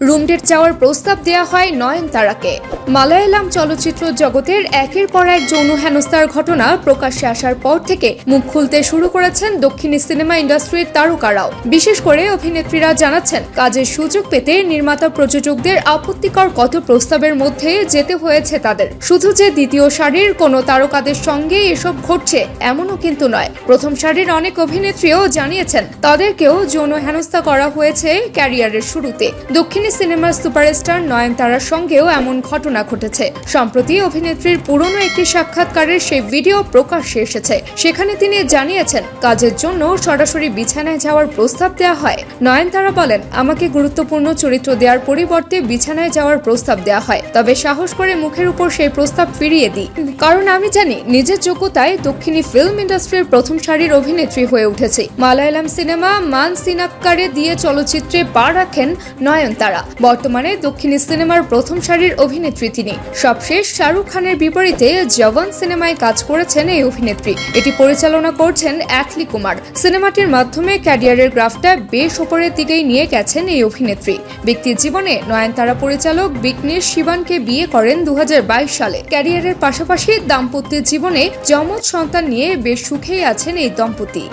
Room date চাওয়ার প্রস্তাব দেওয়া হয় নয়নতারাকে। মালায়ালাম চলচ্চিত্র জগতের একের পর এক যৌন হেনস্থার ঘটনা প্রকাশ্যে আসার পর থেকে মুখ খুলতে শুরু করেছেন দক্ষিণী সিনেমা ইন্ডাস্ট্রির তারকারাও। বিশেষ করে অভিনেত্রীরা জানাচ্ছেন, কাজের সুযোগ পেতে নির্মাতা প্রযোজকদের আপত্তিকর কত প্রস্তাবের মধ্যে যেতে হয়েছে তাদের। শুধু যে দ্বিতীয় সারির কোনো তারকাদের সঙ্গে এসব ঘটছে এমনও কিন্তু নয়। প্রথম সারির অনেক অভিনেত্রীও জানিয়েছেন তাদেরকেও যৌন হেনস্থা করা হয়েছে ক্যারিয়ারের শুরুতে। দক্ষিণী সিনেমার সুপারস্টার নয়নতারার সঙ্গেও এমন ঘটনা ঘটেছে। সম্প্রতি অভিনেত্রীর পুরনো একটি সাক্ষাৎকারের সেই ভিডিও প্রকাশ্যে এসেছে। সেখানে তিনি জানিয়েছেন, কাজের জন্য সরাসরি বিছানায় যাওয়ার প্রস্তাব দেওয়া হয়। নয়নতারা বলেন, আমাকে গুরুত্বপূর্ণ চরিত্র দেওয়ার পরিবর্তে বিছানায় যাওয়ার প্রস্তাব দেওয়া হয়, তবে সাহস করে মুখের উপর সেই প্রস্তাব ফিরিয়ে দিই, কারণ আমি জানি নিজের যোগ্যতায় দক্ষিণী ফিল্ম ইন্ডাস্ট্রির প্রথম সারির অভিনেত্রী হয়ে উঠেছে। মালায়ালাম সিনেমা মান সিনাক্কারে দিয়ে চলচ্চিত্রে পা রাখেন নয়নতারা। বর্তমানে দক্ষিণী সিনেমার প্রথম সারির অভিনেত্রী তিনি। সবশেষ শাহরুখ খানের বিপরীতে জওয়ান সিনেমায় কাজ করেছেন এই অভিনেত্রী। এটি পরিচালনা করছেন অ্যাটলি কুমার। সিনেমাটির মাধ্যমে ক্যারিয়ারের গ্রাফটা বেশ ওপরের দিকেই নিয়ে গেছেন এই অভিনেত্রী। ব্যক্তির জীবনে নয়নতারা পরিচালক বিঘ্নেশ শিবানকে বিয়ে করেন 2022 সালে। ক্যারিয়ারের পাশাপাশি দাম্পত্য জীবনে যমজ সন্তান নিয়ে বেশ সুখেই আছেন এই দম্পতি।